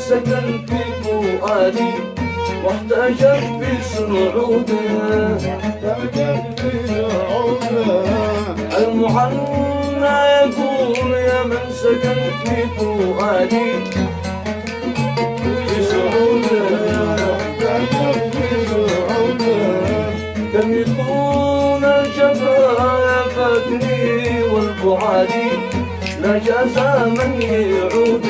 سكن في فؤادي واحتاجت في صعوده المعنى يقول يا من سكن في فؤادي في صعوده كم يكون الجفا فاتني والبعادي لا جازى من يعود